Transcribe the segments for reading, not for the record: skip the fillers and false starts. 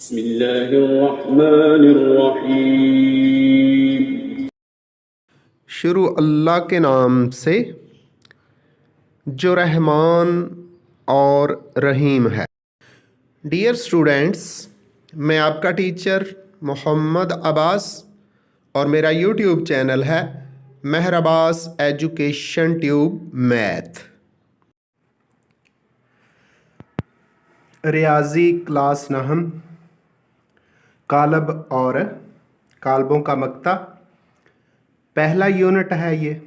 बिस्मिल्लाहिर्रहमानिर्रहीम। शुरू अल्लाह के नाम से जो रहमान और रहीम है। डियर स्टूडेंट्स, मैं आपका टीचर मोहम्मद अब्बास और मेरा यूट्यूब चैनल है Mehar Abbas education tube math. रियाजी क्लास नहम, कालब और कालबों का मक्ता, पहला यूनिट है ये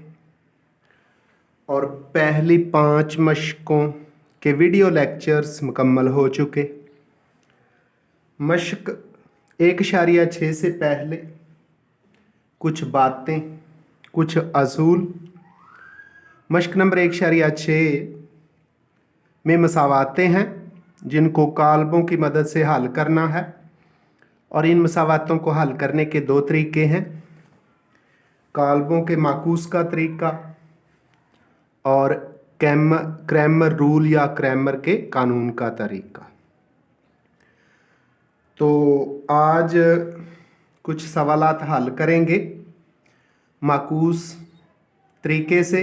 और पहली 5 मशकों के वीडियो लेक्चर्स मुकम्मल हो चुके। मशक 1.6 से पहले कुछ बातें, कुछ असूल। मशक नंबर 1.6 में मसावातें हैं जिनको कालबों की मदद से हल करना है और इन मसावातों को हल करने के 2 तरीके हैं, कालबों के माकूस का तरीका और क्रैमर रूल या क्रैमर के कानून का तरीका। तो आज कुछ सवालात हल करेंगे माकूस तरीके से,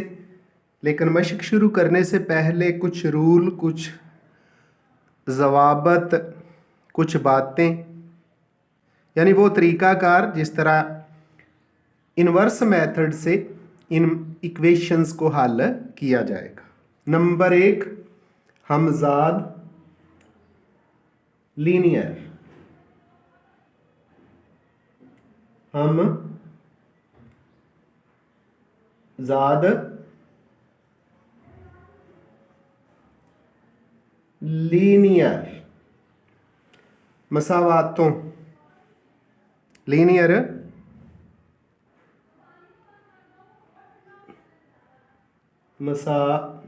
लेकिन मशक शुरू करने से पहले कुछ रूल, कुछ ज़वाबत, कुछ बातें, यानी वो तरीक़ाकार जिस तरह इन्वर्स मेथड से इन इक्वेशंस को हल किया जाएगा। नंबर 1, हमज़ाद लीनियर। हमज़ाद लीनियर मसावातों, लीनियर मसावातों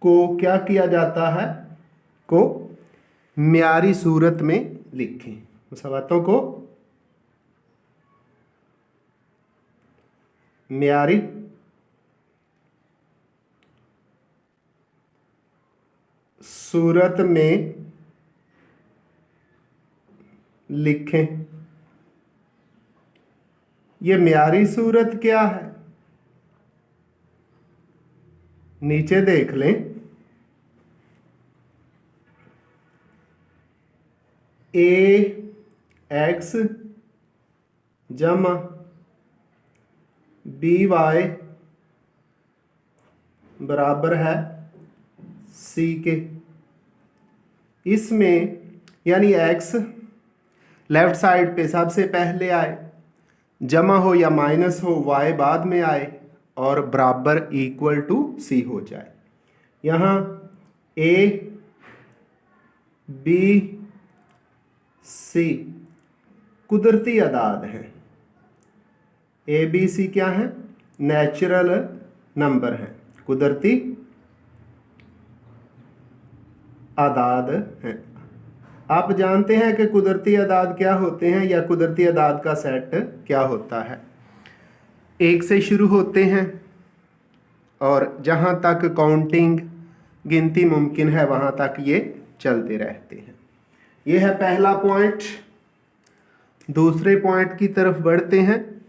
को क्या किया जाता है, को म्यारी सूरत में लिखें। मसावातों को म्यारी सूरत में लिखें। ये म्यारी सूरत क्या है, नीचे देख लें। ax जमा by बराबर है c के। इसमें यानी x लेफ्ट साइड पे सबसे पहले आए, जमा हो या माइनस हो y बाद में आए और बराबर इक्वल टू c हो जाए। यहाँ a b c कुदरती अदाद हैं। a b c क्या है, नेचुरल नंबर हैं, कुदरती आदाद हैं। आप जानते हैं कि कुदरती आदाद क्या होते हैं या कुदरती आदाद का सेट क्या होता है। 1 से शुरू होते हैं और जहाँ तक काउंटिंग, गिनती मुमकिन है वहाँ तक ये चलते रहते हैं। ये है पहला पॉइंट। दूसरे पॉइंट की तरफ बढ़ते हैं।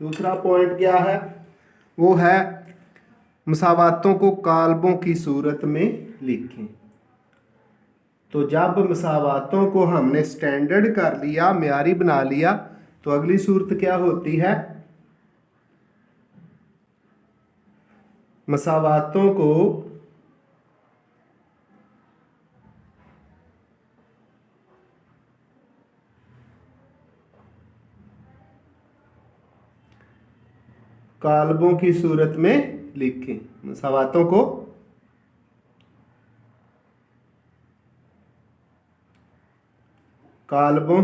दूसरा पॉइंट क्या है, वो है मसावातों को कालबों की सूरत में लिखें। तो जब मसावातों को हमने स्टैंडर्ड कर लिया, म्यारी बना लिया, तो अगली सूरत क्या होती है, मसावातों को कालबों की सूरत में लिखें। मसावातों को कालबों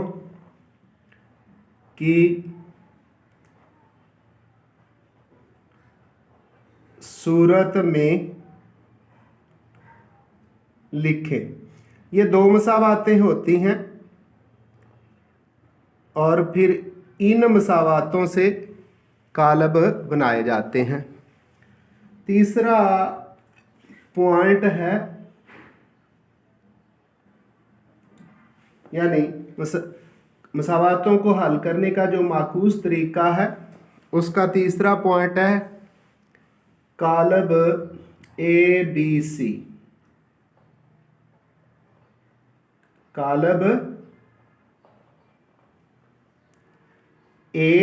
की सूरत में लिखें। ये 2 मसावातें होती हैं और फिर इन मसावातों से कालब बनाए जाते हैं। तीसरा पॉइंट है, यानी मसावातों को हल करने का जो माकूस तरीका है, उसका तीसरा पॉइंट है कालब A B C. कालब A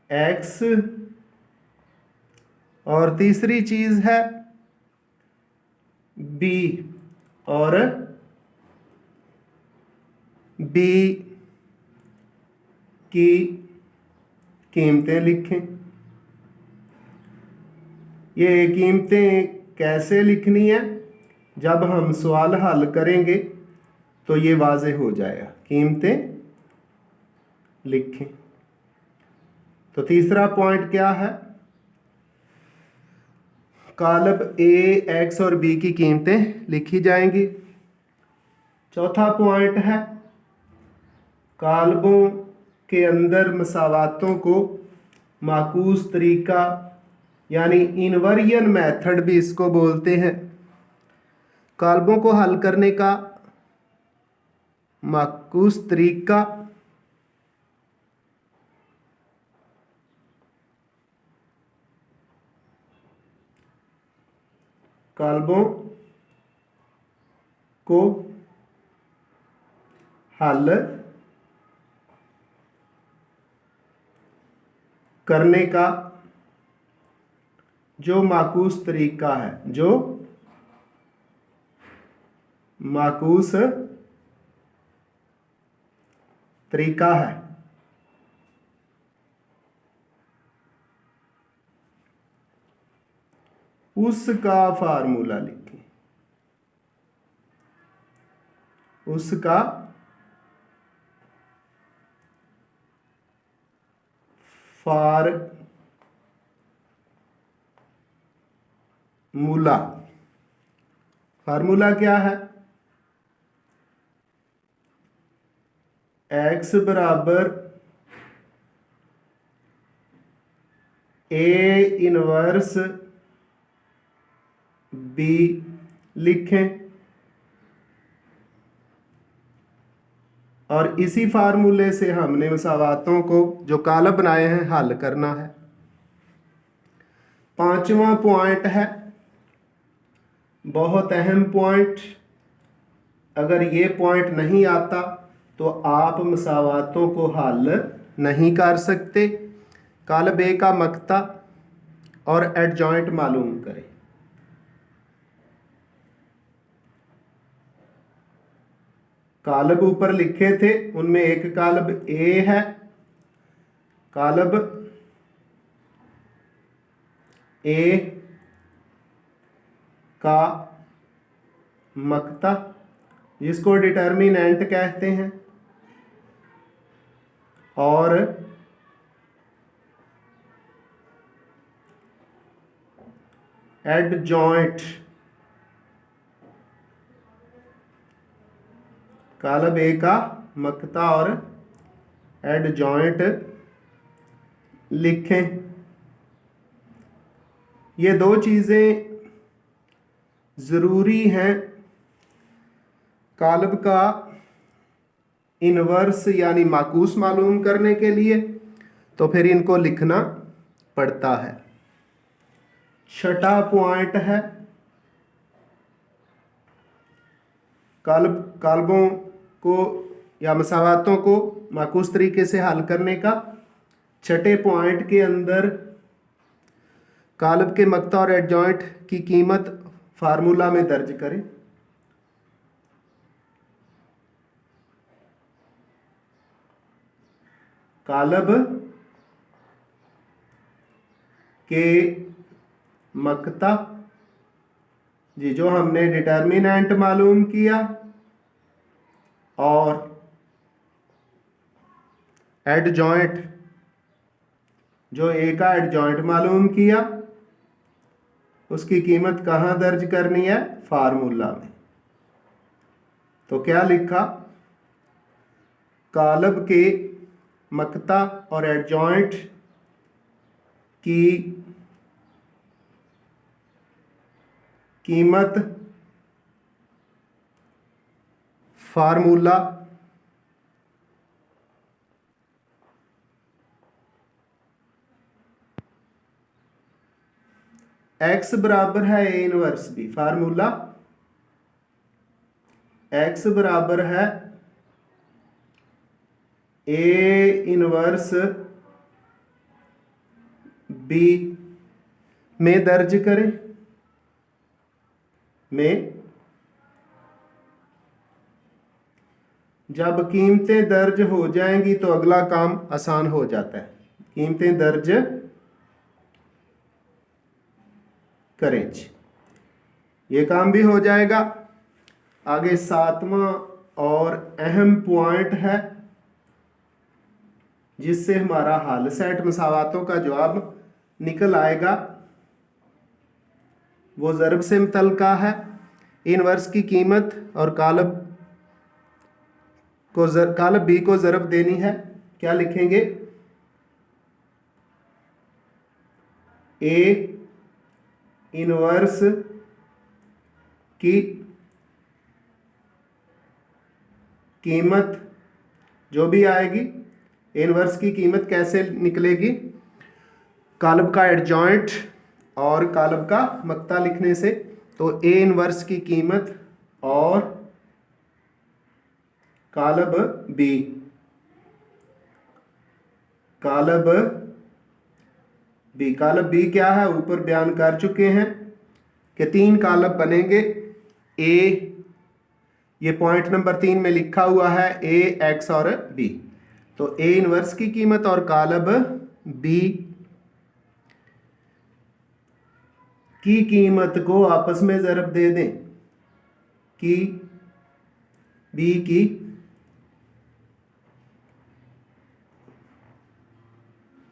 x और तीसरी चीज है बी और बी की कीमतें लिखें। ये कीमतें कैसे लिखनी है, जब हम सवाल हल करेंगे तो ये वाज़ेह हो जाएगा। कीमतें लिखें। तो तीसरा पॉइंट क्या है, कालब ए एक्स और बी की कीमतें लिखी जाएंगी। चौथा पॉइंट है कालबों के अंदर मसावातों को माकूस तरीका यानी इनवर्जन मेथड भी इसको बोलते हैं, कालबों को हल करने का माकूस तरीका कालबों को हल करने का जो माकूस तरीका है, जो माकूस तरीका है, उसका फार्मूला लिखें। उसका फार्मूला क्या है, x बराबर ए इनवर्स बी लिखें और इसी फार्मूले से हमने मसावातों को जो कालब बनाए हैं हल करना है। पांचवा पॉइंट है बहुत अहम पॉइंट, अगर ये पॉइंट नहीं आता तो आप मसावातों को हल नहीं कर सकते। कालब ए का मक्ता और एडजॉइंट मालूम करें। कालब ऊपर लिखे थे, उनमें एक कालब ए है, कालब ए का मक्ता जिसको डिटर्मिनेंट कहते हैं, और एडजॉइंट कालब ए का मक्ता और एडजॉइंट लिखें। ये दो चीज़ें ज़रूरी हैं कालब का इनवर्स यानी माकूस मालूम करने के लिए, तो फिर इनको लिखना पड़ता है। छठा पॉइंट है कालबों को या मसावातों को माकूस तरीके से हल करने का। छठे पॉइंट के अंदर कालब के मक्ता और एडजॉइंट की कीमत फार्मूला में दर्ज करें। कालब के मक्ता जी जो हमने डिटर्मिनेंट मालूम किया, और एडजॉइंट जो ए का एडजॉइंट मालूम किया, उसकी कीमत कहाँ दर्ज करनी है, फार्मूला में। तो क्या लिखा, कालब के मक्ता और एडजॉइंट की कीमत फार्मूला x बराबर है A inverse B. Formula x बराबर है ए इनवर्स बी में दर्ज करें, में जब कीमतें दर्ज हो जाएंगी तो अगला काम आसान हो जाता है। कीमतें दर्ज करें, ये काम भी हो जाएगा। आगे 7वां और अहम पॉइंट है जिससे हमारा हल सेट मसावातों का जवाब निकल आएगा, वो ज़रब से मुतल्लिका है। इनवर्स की कीमत और कालब बी को ज़रब देनी है। क्या लिखेंगे? ए इनवर्स की कीमत जो भी आएगी, इनवर्स की कीमत कैसे निकलेगी? कालब का एडजॉइंट और कालब का मक्ता लिखने से। तो ए इनवर्स की कीमत और कालब बी, कालब बी, कालब बी क्या है ऊपर बयान कर चुके हैं कि 3 कालब बनेंगे। ए, ये पॉइंट नंबर 3 में लिखा हुआ है ए, एक्स और बी। तो ए इनवर्स की कीमत और कालब बी की कीमत को आपस में ज़रब दे दें कि बी की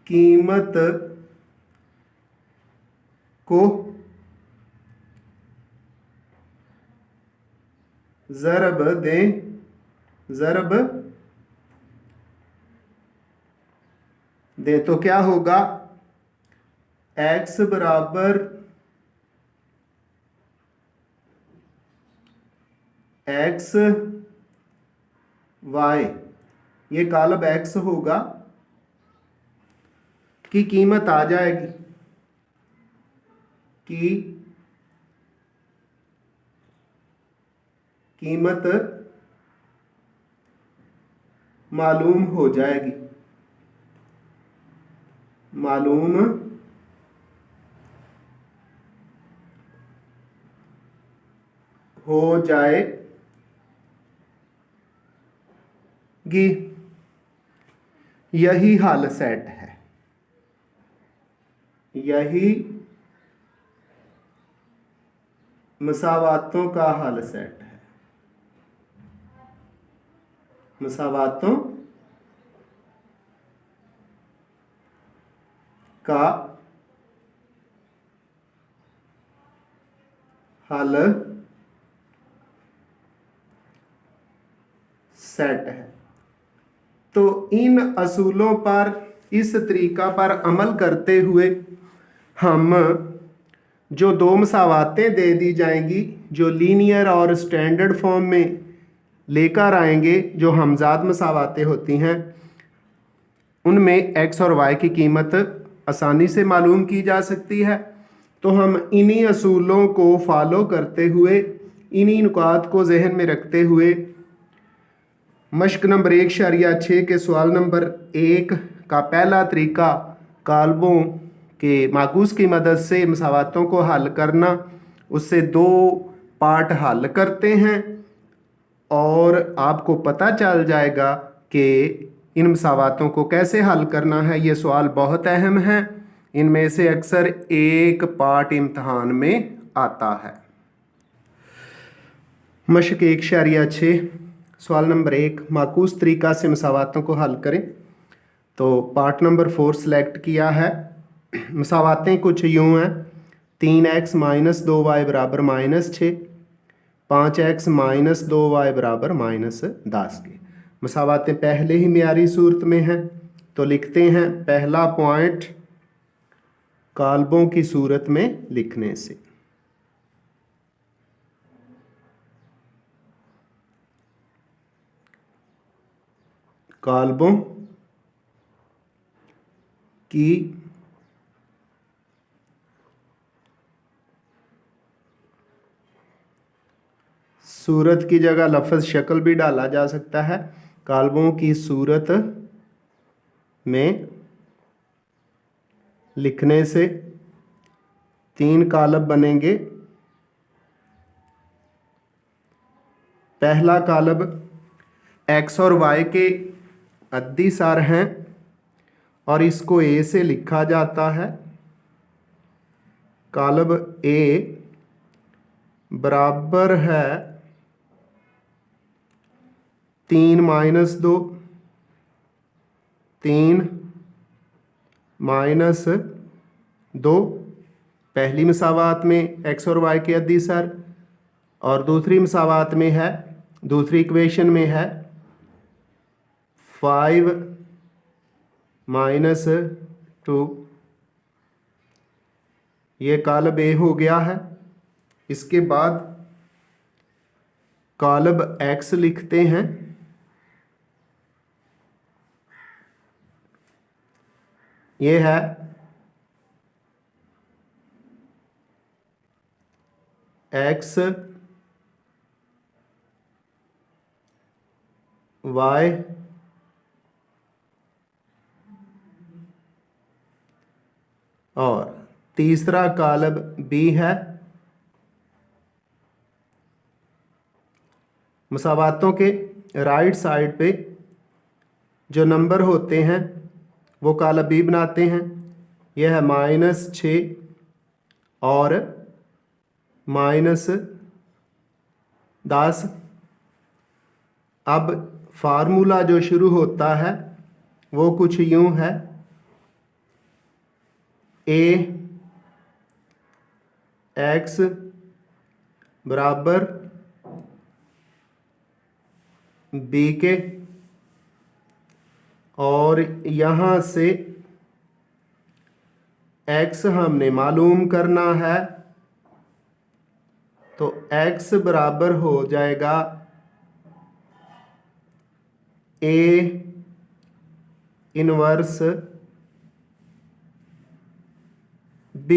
कीमत को ज़रब दें, ज़रब दें तो क्या होगा? x बराबर x y, ये कालब x होगा की कीमत आ जाएगी कि कीमत मालूम हो जाएगी, मालूम हो जाएगी। यही हल सेट है, यही मसावातों का हल सेट है। मसावातों का हल सेट है। तो इन असूलों पर, इस तरीका पर अमल करते हुए हम जो 2 मसावातें दे दी जाएंगी, जो लीनियर और स्टैंडर्ड फॉर्म में लेकर आएंगे, जो हमजाद मसावातें होती हैं, उनमें x और y की कीमत आसानी से मालूम की जा सकती है। तो हम इन्हीं असूलों को फॉलो करते हुए, इन्हीं नुकात को जहन में रखते हुए मश्क नंबर 1.6 के सवाल नंबर 1 का पहला तरीका कालबों के माकूस की मदद से मसावातों को हल करना, उससे 2 पार्ट हल करते हैं और आपको पता चल जाएगा कि इन मसावातों को कैसे हल करना है। ये सवाल बहुत अहम है, इनमें से अक्सर एक पार्ट इम्तहान में आता है। मश्क 1.6 सवाल नंबर 1, माकूस तरीका से मसावातों को हल करें। तो पार्ट नंबर 4 सेलेक्ट किया है। मसावातें कुछ यूँ हैं: 3x - 2y बराबर -6, 5x - 2y बराबर -10 के। मसावातें पहले ही मियारी सूरत में हैं, तो लिखते हैं पहला पॉइंट कालबों की सूरत में लिखने से। कालबों की सूरत की जगह लफ्ज़ शक्ल भी डाला जा सकता है। कालबों की सूरत में लिखने से 3 कालब बनेंगे। पहला कालब x और y के अद्दिसार हैं और इसको a से लिखा जाता है। कालब a बराबर है 3 - 2, 3 - 2। पहली मसावात में x और y के अद्दिसार, और दूसरी मसावात में है, दूसरी इक्वेशन में है 5 - 2। ये कालब ए हो गया है। इसके बाद कालब x लिखते हैं। ये है x y और तीसरा कालब b है। मसावातों के राइट साइड पे जो नंबर होते हैं वो कालब b बनाते हैं। यह है -6 और -10। अब फार्मूला जो शुरू होता है वो कुछ यूं है, a x बराबर b के, और यहाँ से x हमने मालूम करना है, तो x बराबर हो जाएगा a इनवर्स b।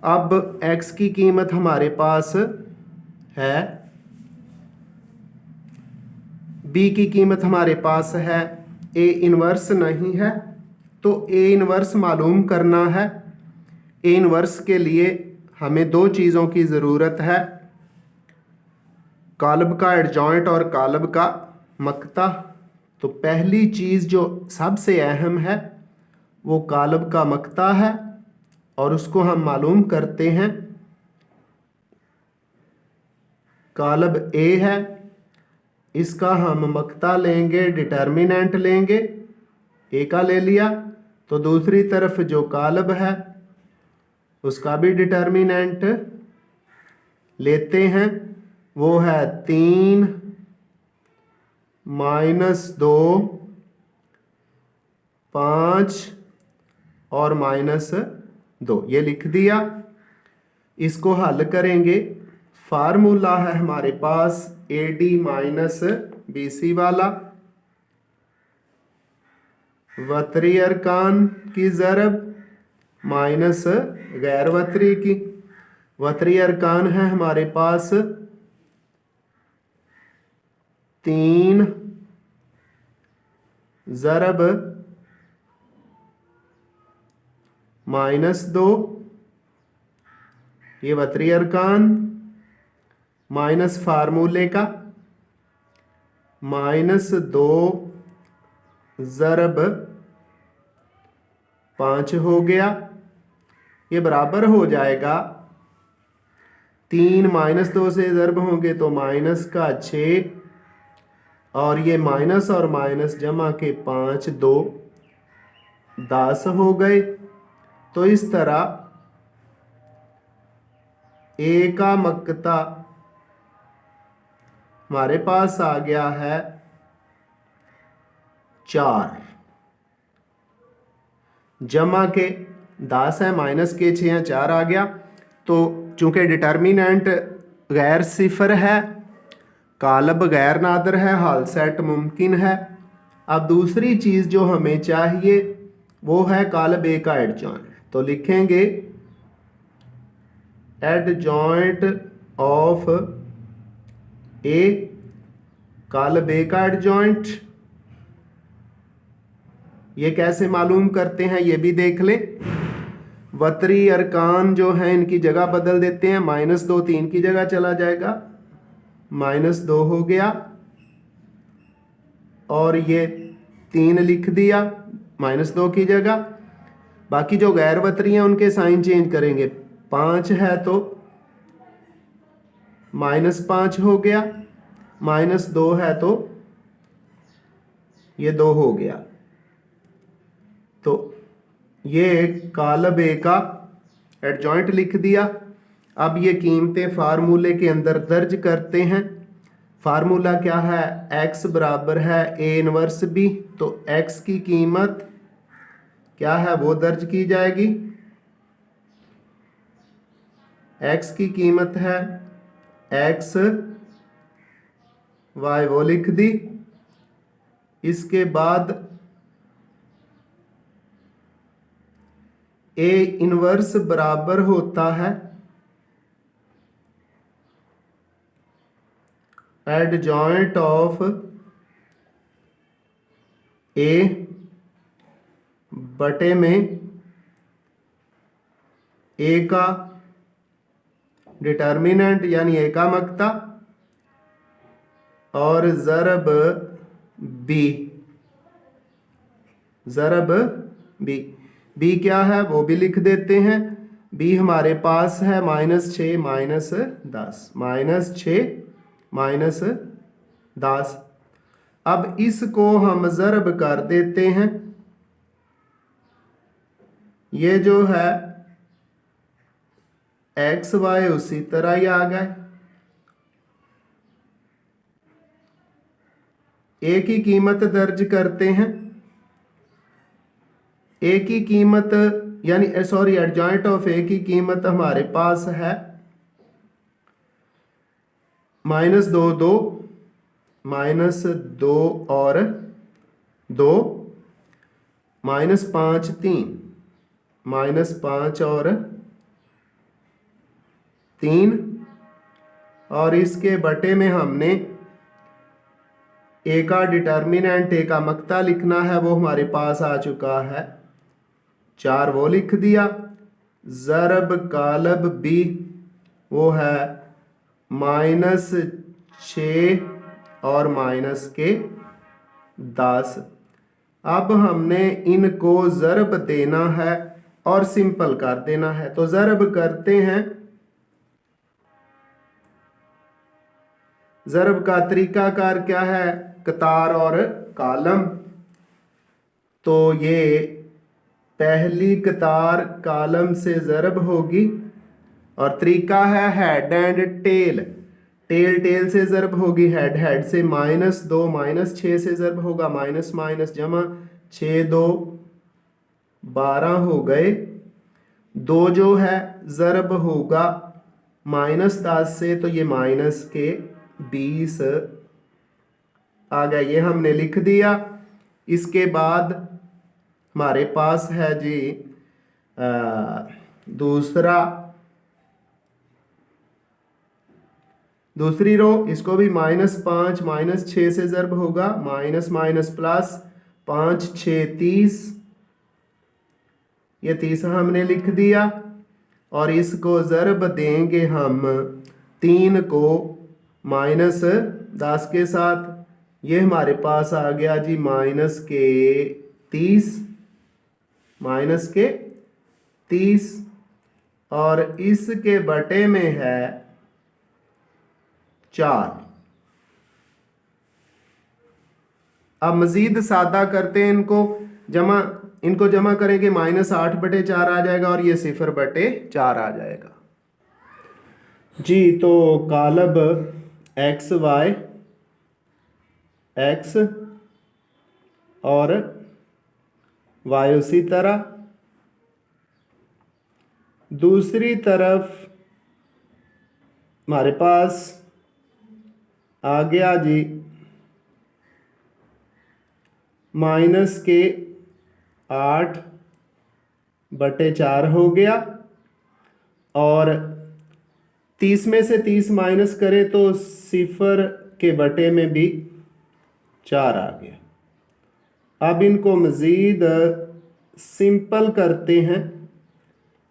अब x की कीमत हमारे पास है, b की कीमत हमारे पास है, a इनवर्स नहीं है, तो a इनवर्स मालूम करना है। a इनवर्स के लिए हमें 2 चीज़ों की ज़रूरत है, कालब का एडजॉइंट और कालब का मक्ता। तो पहली चीज़ जो सबसे अहम है वो कालब का मक्ता है, और उसको हम मालूम करते हैं। कालब ए है, इसका हम मक्ता लेंगे, डिटर्मिनेंट लेंगे, ए का ले लिया। तो दूसरी तरफ जो कालब है उसका भी डिटर्मिनेंट लेते हैं, वो है 3 - 2, 5 और -2। ये लिख दिया। इसको हल करेंगे। फार्मूला है हमारे पास AD - BC वाला, वतरी अरकान की ज़रब माइनस गैर वतरी की। वतरी अरकान है हमारे पास 3 ज़रब -2, ये वतरी अरकान, माइनस फार्मूले का -2 ज़रब 5 हो गया। ये बराबर हो जाएगा 3 -2 से ज़रब होंगे तो -6, और ये माइनस और माइनस जमा के 5 2 10 हो गए। तो इस तरह ए का मक्ता हमारे पास आ गया है 4, जमा के 10 है, माइनस के 6 हैं, 4 आ गया। तो चूंकि डिटर्मिनेंट गैर सिफर है, कालब गैर नादर है, हाल सेट मुमकिन है। अब दूसरी चीज़ जो हमें चाहिए वो है कालब ए का एडजॉइंट। तो लिखेंगे एडजॉइंट ऑफ ए, कालब ए का एडजॉइंट। ये कैसे मालूम करते हैं ये भी देख लें। वतरी अरकान जो हैं इनकी जगह बदल देते हैं, -2 3 की जगह चला जाएगा, -2 हो गया, और ये 3 लिख दिया -2 की जगह। बाकी जो गैर वतरी हैं उनके साइन चेंज करेंगे, 5 है तो -5 हो गया, -2 है तो ये 2 हो गया। तो ये कालब ए का एडजॉइंट लिख दिया। अब ये कीमतें फार्मूले के अंदर दर्ज करते हैं। फार्मूला क्या है, x बराबर है a इनवर्स b। तो x की कीमत क्या है वो दर्ज की जाएगी। x की कीमत है x, y वो लिख दी। इसके बाद a इनवर्स बराबर होता है एडजॉइंट ऑफ a बटे में a का डिटर्मिनेंट यानी a का मक्ता और ज़रब b, ज़रब b। b क्या है वो भी लिख देते हैं। b हमारे पास है -6 -10, -6 -10। अब इसको हम ज़रब कर देते हैं। ये जो है एक्स वाई उसी तरह ही आ गए। ए की कीमत दर्ज करते हैं। ए की कीमत यानी सॉरी एडजॉइंट ऑफ ए की कीमत हमारे पास है -2 2 -2 और 2, -5 3, -5 और 3, और इसके बटे में हमने ए का डिटर्मिनेंट, ए का मक्ता लिखना है, वो हमारे पास आ चुका है 4, वो लिख दिया। ज़रब कालब बी वो है -6 और -10। अब हमने इनको ज़रब देना है और सिंपल कर देना है। तो ज़रब करते हैं। ज़रब का तरीकाकार क्या है, कतार और कालम। तो ये पहली कतार कालम से ज़रब होगी और तरीका है head and tail. Tail tail से ज़रब होगी, हेड हेड से। -2 -6 से ज़रब होगा, माइनस माइनस जमा 6 2 12 हो गए। 2 जो है ज़रब होगा -10 से, तो ये -20 आ गया। ये हमने लिख दिया। इसके बाद हमारे पास है जी दूसरी रो। इसको भी -5 -6 से ज़रब होगा, माइनस माइनस प्लस 5 6 30। ये 30 हमने लिख दिया और इसको ज़रब देंगे हम 3 को -10 के साथ। ये हमारे पास आ गया जी -30 और इसके बटे में है 4। अब मजीद सादा करते हैं इनको जमा करेंगे, -8/4 आ जाएगा और ये 0/4 आ जाएगा जी। तो कालब x y x और y उसी तरह दूसरी तरफ हमारे पास आ गया जी माइनस के 8/4 हो गया, और 30 में से 30 माइनस करें तो 0 के बटे में भी 4 आ गया। अब इनको मज़ीद सिंपल करते हैं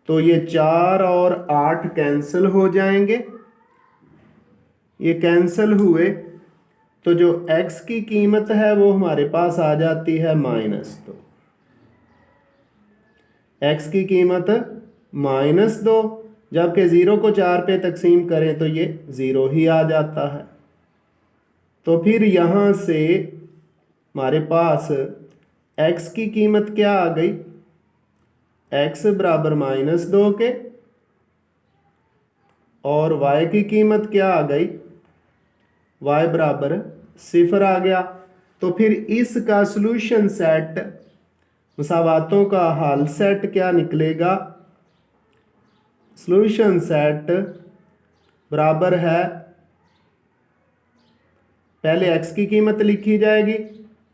तो ये 4 और 8 कैंसिल हो जाएंगे। ये कैंसिल हुए तो जो x की कीमत है वो हमारे पास आ जाती है -2। x की कीमत -2, जबकि 0 को 4 पे तकसीम करें तो ये 0 ही आ जाता है। तो फिर यहाँ से हमारे पास x की कीमत क्या आ गई, x बराबर -2 के, और y की कीमत क्या आ गई, y बराबर 0 आ गया। तो फिर इसका सॉल्यूशन सेट, मसावातों का हल सेट क्या निकलेगा, सॉल्यूशन सेट बराबर है, पहले x की कीमत लिखी जाएगी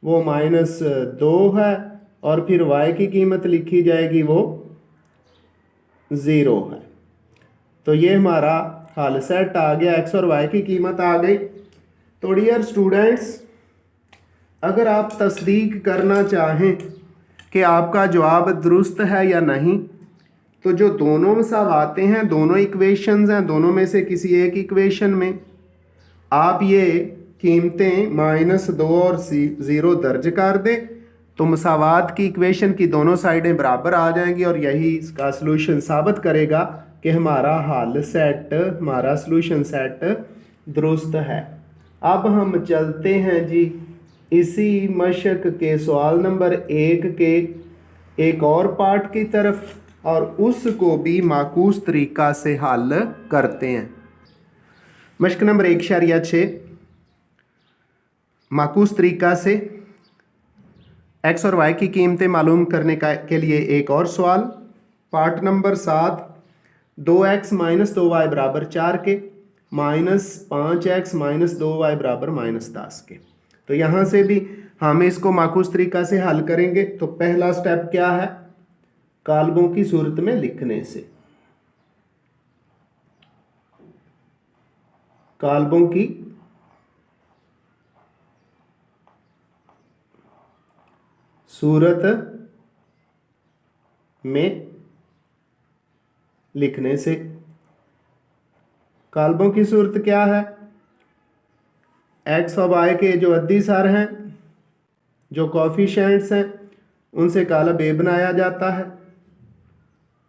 वो -2 है, और फिर y की कीमत लिखी जाएगी वो 0 है। तो ये हमारा हल सेट आ गया, x और y की कीमत आ गई। तो डियर स्टूडेंट्स, अगर आप तस्दीक करना चाहें कि आपका जवाब दुरुस्त है या नहीं, तो जो दोनों मसावातें हैं, दोनों इक्वेशंस हैं, दोनों में से किसी एक इक्वेशन में आप ये कीमतें -2 और 0 दर्ज कर दें तो मसावात की इक्वेशन की दोनों साइडें बराबर आ जाएंगी, और यही इसका सलूशन साबित करेगा कि हमारा हल सेट, हमारा सलूशन सेट दुरुस्त है। अब हम चलते हैं जी इसी मशक के सवाल नंबर 1 के एक और पार्ट की तरफ, और उसको भी माकूस तरीक़ा से हल करते हैं। मशक नंबर 1/6, माकूस तरीक़ा से x और y की कीमतें मालूम करने के लिए एक और सवाल। पार्ट नंबर 7, 2x - 2y बराबर 4 के, -5x - 2y बराबर -10 के। तो यहाँ से भी हम इसको माकूस तरीक़ा से हल करेंगे। तो पहला स्टेप क्या है, कालबों की सूरत में लिखने से। कालबों की सूरत में लिखने से। कालबों की सूरत क्या है, x और y के जो अद्दीसार हैं, जो कोफिशिएंट्स हैं, उनसे कालब ए बनाया जाता है।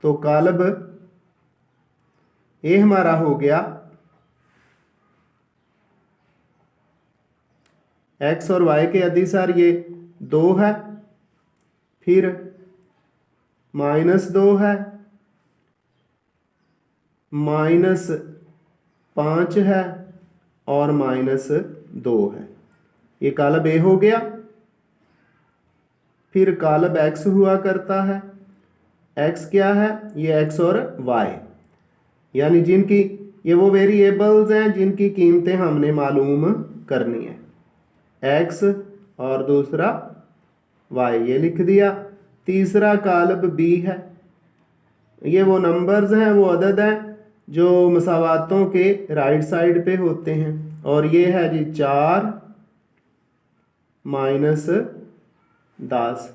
तो कालब ए हमारा हो गया x और y के अद्दीसार ये 2 है, फिर -2 है, -5 है, और -2 है। ये कालब ए हो गया। फिर कालब x हुआ करता है। x क्या है, ये x और y, यानी जिनकी ये वो वेरिएबल्स हैं जिनकी कीमतें हमने मालूम करनी है, x और दूसरा y, ये लिख दिया। तीसरा कालब b है, ये वो नंबर्स हैं, वो अदद हैं जो मसावातों के राइट साइड पे होते हैं, और ये है जी 4 - 10।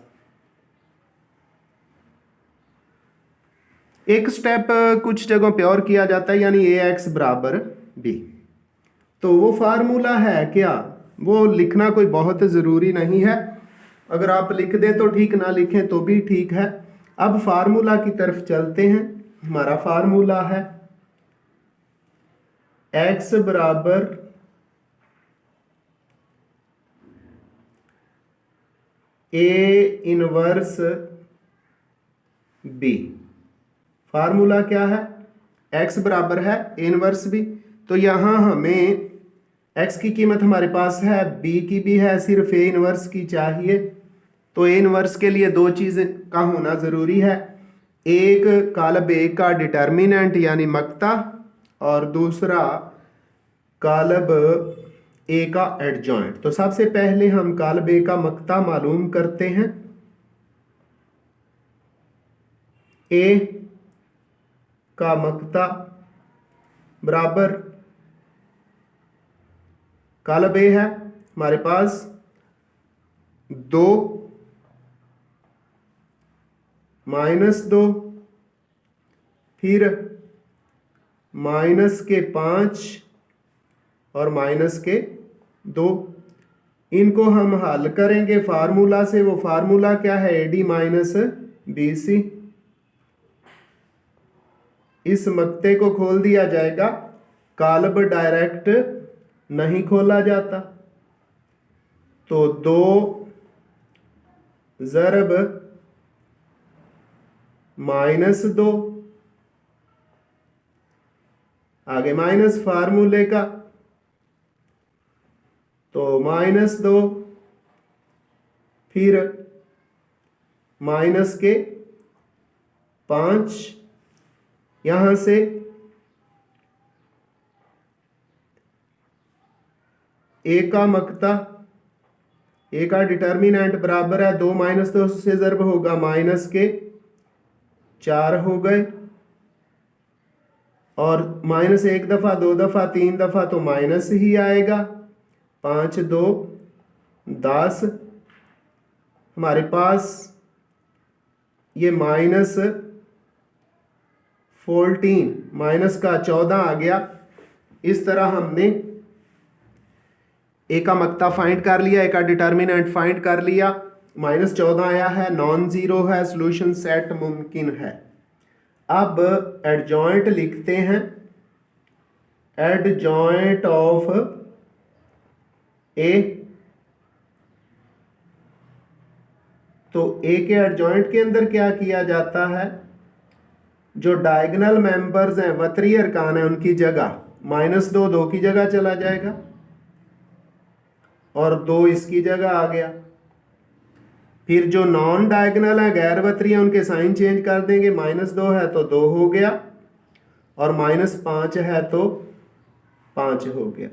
एक स्टेप कुछ जगहों पे और किया जाता है, यानी ax बराबर b। तो वो फार्मूला है क्या, वो लिखना कोई बहुत ज़रूरी नहीं है, अगर आप लिख दें तो ठीक, ना लिखें तो भी ठीक है। अब फार्मूला की तरफ चलते हैं। हमारा फार्मूला है x बराबर a इनवर्स b। फार्मूला क्या है, x बराबर है a इनवर्स b। तो यहाँ हमें x की कीमत हमारे पास है, b की भी है, सिर्फ a इनवर्स की चाहिए। तो a इनवर्स के लिए दो चीज़ें का होना ज़रूरी है, एक कालब ए का डिटर्मिनेंट यानी मक्ता और दूसरा कालब ए का एडजॉइंट। तो सबसे पहले हम कालब ए का मक्ता मालूम करते हैं। ए का मक्ता बराबर कालब ए है हमारे पास 2 -2, फिर -5 और -2। इनको हम हल करेंगे फार्मूला से। वो फार्मूला क्या है? AD - BC। इस मक्ते को खोल दिया जाएगा, कालब डायरेक्ट नहीं खोला जाता। तो 2 ज़रब -2, आगे माइनस फार्मूले का, तो -2, फिर -5, यहां से ए का मक्ता, ए का डिटर्मिनेंट बराबर है 2 - 2 से ज़रब होगा -4 हो गए, और माइनस 1 दफ़ा 2 दफ़ा 3 दफ़ा तो माइनस ही आएगा। 5 2 10, हमारे पास ये -14 माइनस का 14 आ गया। इस तरह हमने ए का मक्ता फाइंड कर लिया, ए का डिटर्मिनेंट फाइंड कर लिया। -14 आया है, नॉन ज़ीरो है, सॉल्यूशन सेट मुमकिन है। अब एडजॉइंट लिखते हैं। एडजॉइंट ऑफ ए, तो ए के एडजॉइंट के अंदर क्या किया जाता है? जो डायगोनल मेंबर्स हैं, वतरी अरकान है, उनकी जगह -2 2 की जगह चला जाएगा और 2 इसकी जगह आ गया। फिर जो नॉन डायगोनल है, गैर वतरी है, उनके साइन चेंज कर देंगे। -2 है तो 2 हो गया, और -5 है तो 5 हो गया।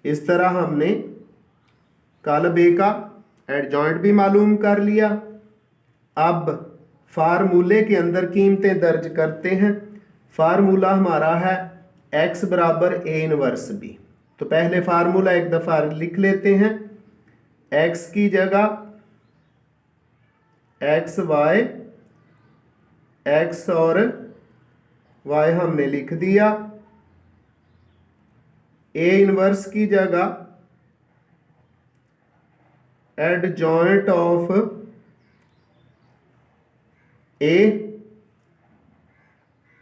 इस तरह हमने कालब ए का एडजॉइंट भी मालूम कर लिया। अब फार्मूले के अंदर कीमतें दर्ज करते हैं। फार्मूला हमारा है x बराबर A इनवर्स B। तो पहले फार्मूला एक दफ़ा लिख लेते हैं। x की जगह xy, x और y हमने लिख दिया। A इनवर्स की जगह एडजॉइंट ऑफ ए,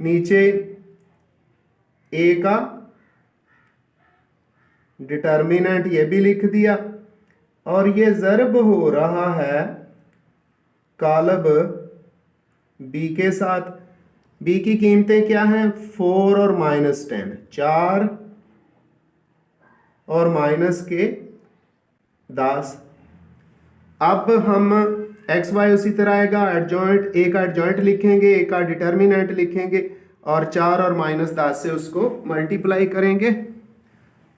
नीचे ए का डिटर्मिनेंट ये भी लिख दिया, और ये ज़रब हो रहा है कालब बी के साथ। बी की कीमतें क्या हैं? 4 और -10, 4 और -10। अब हम एक्स वाई उसी तरह आएगा, एडजॉइंट ए का एडजॉइंट लिखेंगे, ए का डिटर्मिनेंट लिखेंगे, और 4 और -10 से उसको मल्टीप्लाई करेंगे।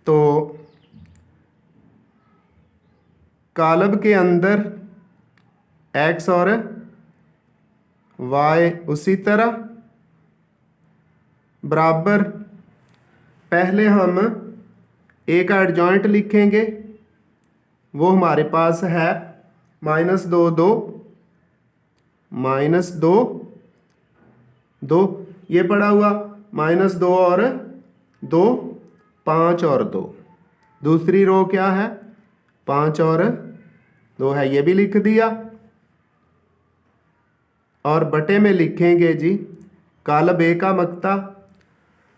तो कालब के अंदर एक्स और वाई उसी तरह बराबर, पहले हम ए का एडजॉइंट लिखेंगे, वो हमारे पास है -2 2 -2 2, ये पड़ा हुआ, -2 और 2 5 और 2। दूसरी रो क्या है? 5 और 2 है, ये भी लिख दिया। और बटे में लिखेंगे जी कालब ए का मक्ता,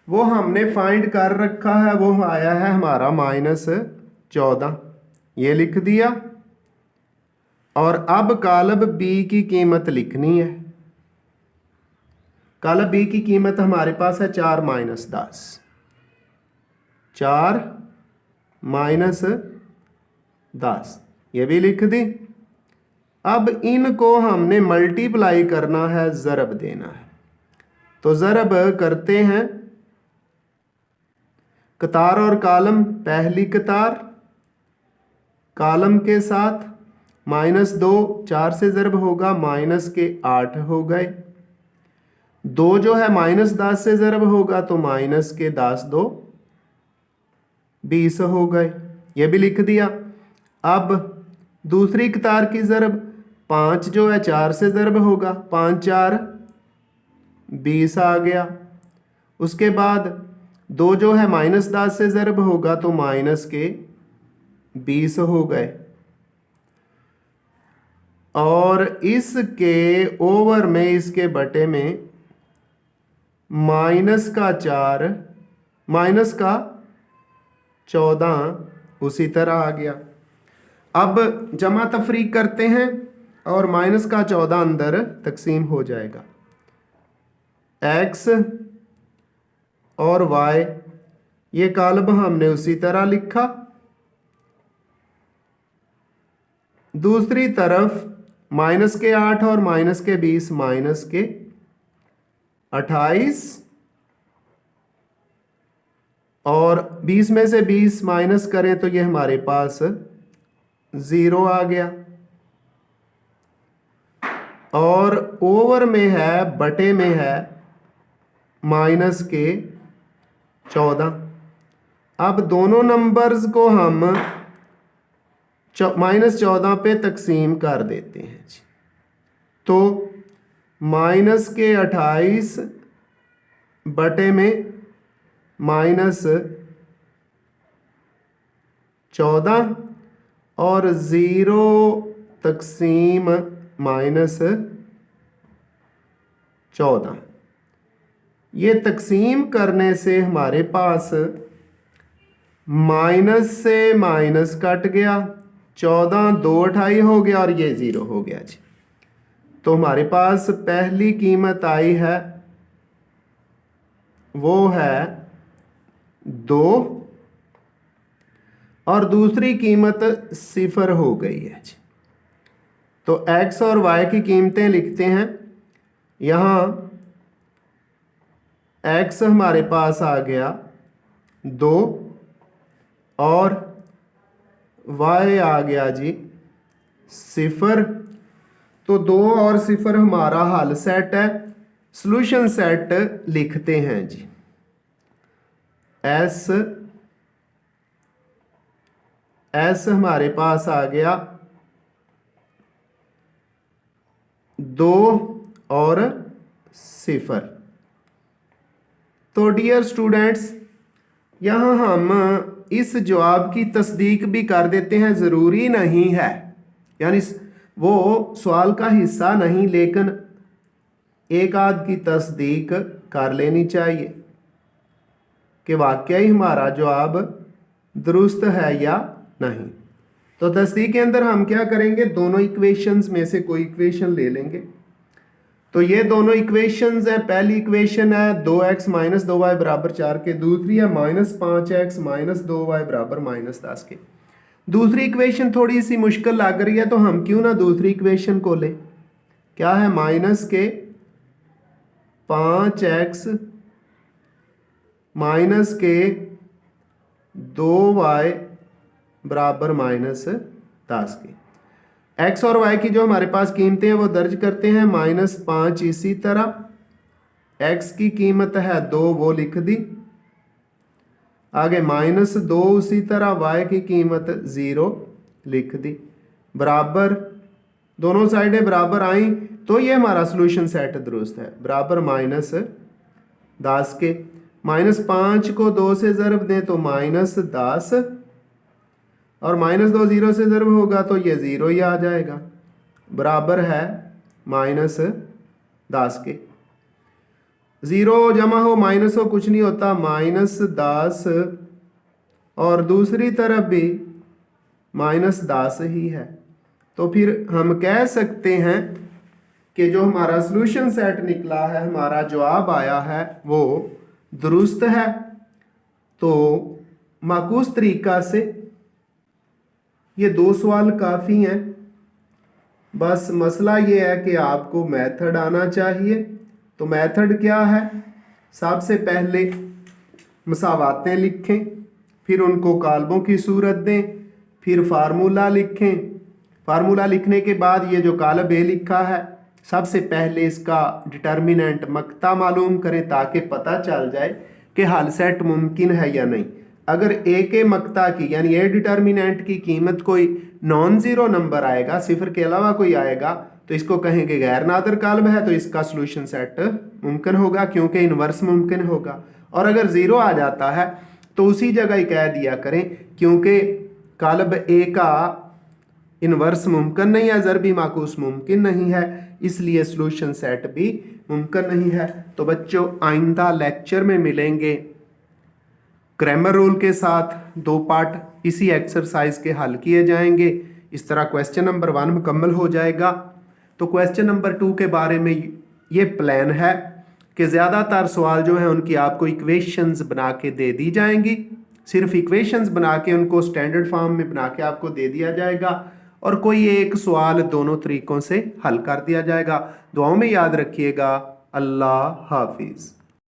वो हमने फाइंड कर रखा है, वो आया है हमारा -14, ये लिख दिया। और अब कालब बी की कीमत लिखनी है। कालब बी की कीमत हमारे पास है 4 - 10, 4 - 10, ये भी लिख दी। अब इनको हमने मल्टीप्लाई करना है, ज़रब देना है। तो ज़रब करते हैं कतार और कालम, पहली कतार कालम के साथ -2, 4 से ज़रब होगा -8 हो गए। 2 जो है -10 से ज़रब होगा तो -10 2 20 हो गए, ये भी लिख दिया। अब दूसरी कतार की ज़रब 5 जो है 4 से ज़रब होगा, 5 4 20 आ गया। उसके बाद 2 जो है -10 से ज़रब होगा तो -20 हो गए। और इसके ओवर में, इसके बटे में -4 -14 उसी तरह आ गया। अब जमा तफरीक करते हैं और -14 अंदर तकसीम हो जाएगा। x और y, ये कालब हमने उसी तरह लिखा। दूसरी तरफ -8 और -20 -28 और 20 में से 20 माइनस करें तो ये हमारे पास 0 आ गया। और ओवर में है, बटे में है -14। अब दोनों नंबर्स को हम -14 पे तकसीम कर देते हैं। तो -28 बटे में -14 और 0 तकसीम -14। ये तकसीम करने से हमारे पास माइनस से माइनस कट गया, 14 2 28 हो गया और ये 0 हो गया जी। तो हमारे पास पहली कीमत आई है वो है 2 और दूसरी कीमत 0 हो गई है जी। तो x और y की कीमतें लिखते हैं। यहाँ x हमारे पास आ गया 2 और y आ गया जी 0। तो 2 और 0 हमारा हल सेट है। सॉल्यूशन सेट लिखते हैं जी। S हमारे पास आ गया 2 और 0। तो डियर स्टूडेंट्स, यहाँ हम इस जवाब की तस्दीक भी कर देते हैं। ज़रूरी नहीं है, यानी वो सवाल का हिस्सा नहीं, लेकिन एक आध की तस्दीक कर लेनी चाहिए कि वाकई हमारा जवाब दुरुस्त है या नहीं। तो तस्दीक के अंदर हम क्या करेंगे, दोनों इक्वेशंस में से कोई इक्वेशन ले लेंगे। तो ये दोनों इक्वेशंस है। पहली इक्वेशन है 2x - 2y = 4 के, दूसरी है -5x - 2y = -10 के। दूसरी इक्वेशन थोड़ी सी मुश्किल लग रही है, तो हम क्यों ना दूसरी इक्वेशन को लें। क्या है, -5x - 2y = -10 के। x और y की जो हमारे पास कीमतें हैं वो दर्ज करते हैं। -5 इसी तरह, x की कीमत है 2 वो लिख दी। आगे -2 उसी तरह, y की कीमत 0 लिख दी। बराबर, दोनों साइडें बराबर आई तो ये हमारा सॉल्यूशन सेट दुरुस्त है। बराबर -10 के। -5 को 2 से ज़रब दें तो -10 और -2 0 से ज़रब होगा तो ये 0 ही आ जाएगा। बराबर है -10 के। 0 जमा हो माइनस हो कुछ नहीं होता, -10 और दूसरी तरफ भी -10 ही है। तो फिर हम कह सकते हैं कि जो हमारा सॉल्यूशन सेट निकला है, हमारा जवाब आया है, वो दुरुस्त है। तो माकूस तरीका से ये 2 सवाल काफ़ी हैं बस मसला ये है कि आपको मेथड आना चाहिए। तो मेथड क्या है? सबसे पहले मसावातें लिखें, फिर उनको कालमों की सूरत दें, फिर फार्मूला लिखें। फार्मूला लिखने के बाद ये जो कालब ए लिखा है, सबसे पहले इसका डिटर्मिनेंट मक्ता मालूम करें ताकि पता चल जाए कि हल सेट मुमकिन है या नहीं। अगर ए के मक्ता की यानी ए डिटर्मिनेंट की कीमत कोई नॉन ज़ीरो नंबर आएगा, सिफर के अलावा कोई आएगा, तो इसको कहेंगे गैर नादर कालब है, तो इसका सॉल्यूशन सेट मुमकिन होगा क्योंकि इन्वर्स मुमकिन होगा। और अगर ज़ीरो आ जाता है तो उसी जगह ही कह दिया करें क्योंकि कालब ए का इन्वर्स मुमकिन नहीं है, ज़रबी माकूस मुमकिन नहीं है, इसलिए सॉल्यूशन सेट भी मुमकिन नहीं है। तो बच्चों आइंदा लेक्चर में मिलेंगे ग्रामर रूल के साथ, 2 पार्ट इसी एक्सरसाइज के हल किए जाएंगे। इस तरह क्वेश्चन नंबर 1 मुकम्मल हो जाएगा। तो क्वेश्चन नंबर 2 के बारे में ये प्लान है कि ज़्यादातर सवाल जो है उनकी आपको इक्वेशंस बना के दे दी जाएंगी। सिर्फ इक्वेशंस बना के उनको स्टैंडर्ड फॉर्म में बना के आपको दे दिया जाएगा और कोई एक सवाल दोनों तरीकों से हल कर दिया जाएगा। दुआओं में याद रखिएगा। अल्लाह हाफिज़।